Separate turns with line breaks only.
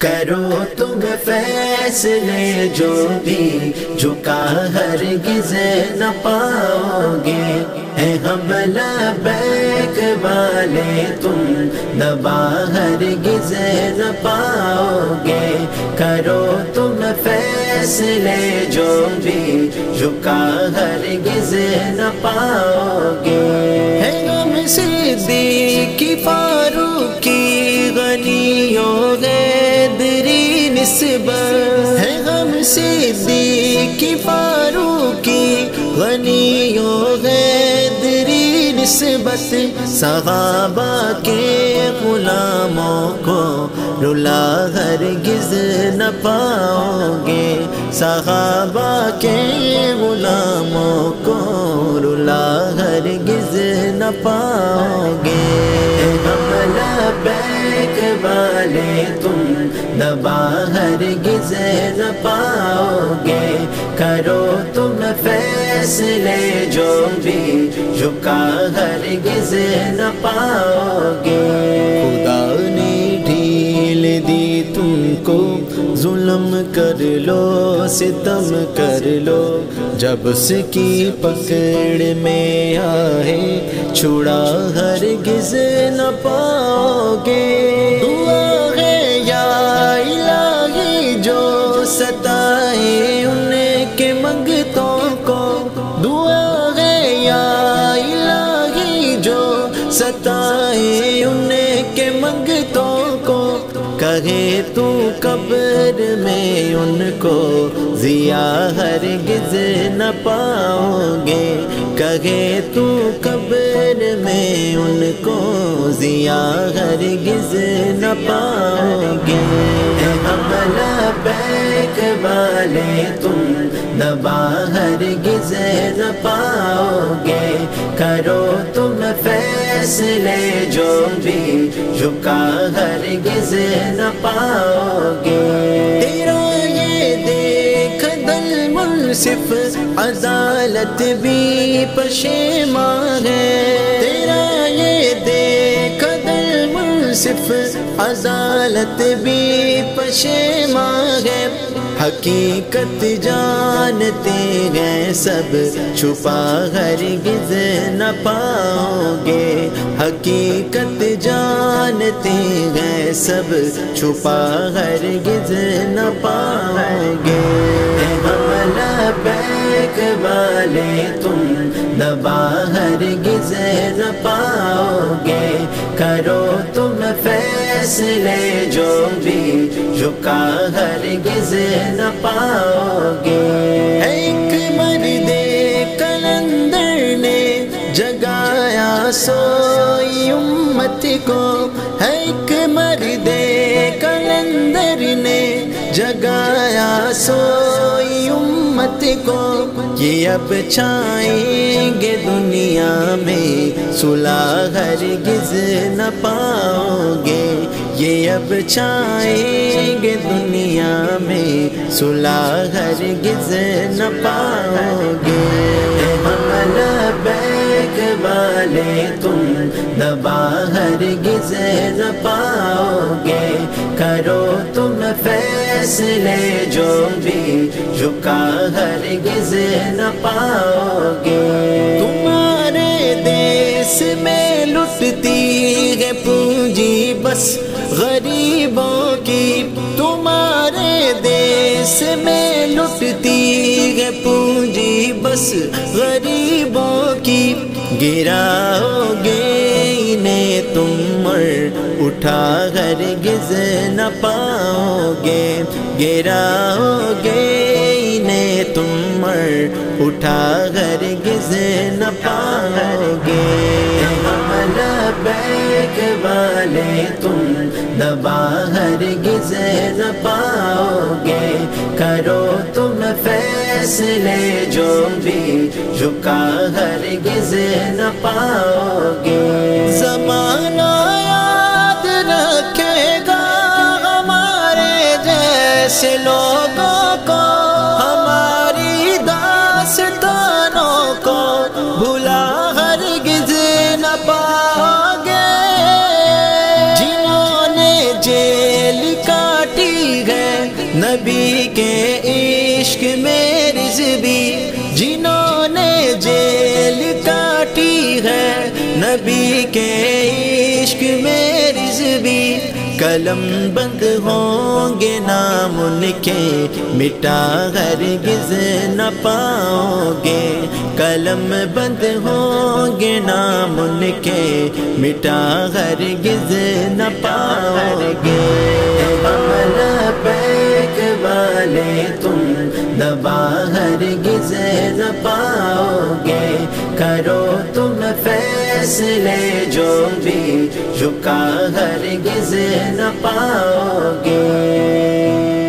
کرو تم فیصلے جو بھی جھکا ہرگز نہ پاؤ گے، اے ہم لبیک والے تم دبا ہرگز نہ پاؤ گے۔ کرو تم فیصلے جو بھی جھکا ہرگز نہ پاؤ گے۔ ہے غم صدیقی فاروقی غنیوں غیدری نسبت، ہے غم صدیقی فاروقی غنیوں غیدری نسبت، صحابہ کے غلاموں کو رلا ہرگز نہ پاؤ گے، صحابہ کے غلاموں کو رلا ہرگز نہ پاؤ گے۔ ہم لبیک والے تم دبا ہرگز نہ پاؤ گے۔ کرو تم فیصلے جو بھی جھکا ہرگز نہ پاؤ گے۔ خدا نے ڈھیل دی تم کو، ظلم کر لو ستم کر لو، جب اس کی پکڑ میں آئے چھڑا ہرگز نہ پاؤ گے۔ دعا ہے یا الہی جو ستائے ان کے منگتوں کو، دعا ہے یا الہی جو ستائے ان کے منگتوں کو، کہے تو قبر میں ان کو ضیا ہرگز نہ پاؤ گے، کہے تو قبر میں ان کو ضیا ہرگز نہ پاؤ گے۔ ہم لبیک والے تم دبا ہرگز نہ پاؤ گے۔ کرو تم فیصلے جو بھی جھکا ہرگز نہ پاؤ گے۔ تیرا یہ دیکھ دل منصف عدالت بھی پشیمان ہے، تیرا یہ دیکھ دل منصف عدالت بھی پشیمان ہے، حقیقت جانتے ہیں سب چھپا ہرگز نہ پاؤ گے، حقیقت جانتے ہیں سب چھپا ہرگز نہ پاؤ گے۔ ہم لبیک والے تم دبا ہرگز نہ پاؤ گے۔ کرو تم فیصلے جو بھی جھکا ہرگز نہ پاؤ گے۔ ایک مرد کلندر نے جگایا سوئی امت کو، ایک مرد کلندر نے جگایا سوئی امت کو، یہ اب چھائیں گے دنیا میں صلح ہرگز نہ پاؤ گے، یہ اب چھائیں گے دنیا میں صلح ہرگز نہ پاؤ گے۔ ہم لبیک والے تم دبا ہرگز نہ پاؤ گے۔ کرو تم فیصلے جو بھی جھکا ہرگز نہ پاؤ گے۔ تمہارے دیس میں لٹتی ہے پونجی بس غریبوں کی، تمہارے دیس میں لٹتی ہے پونجی بس غریبوں کی، گراؤ گے انہیں تم اور اٹھا ہرگز نہ پاؤ گے، گراؤ گے انہیں تم اور اٹھا ہرگز نہ پاؤ گے۔ ہم لبیک والے تم دبا ہرگز نہ پاؤ گے۔ کرو تم فیصلے جو بھی جھکا ہرگز نہ پاؤ گے۔ زمانہ یاد رکھے گا ہمارے جیسے لوگوں کو، ہماری داستانوں کو بھلا ہرگز نہ پاؤ گے، جنہوں نے جیل کاٹی نبی کے عشق میں رضوی جنہوں نے جیل کاٹی ہے، نبی کے عشق میں رضوی قلم بند ہوں گے نام ان کے، مٹا ہرگز نہ پاؤ گے، قلم بند ہوں گے نام ان کے، مٹا ہرگز نہ پاؤ گے۔ لبیک والے تم دبا ہرگز نہ پاؤ گے، کرو تم فیصلے جو بھی جھکا ہرگز نہ پاؤ گے۔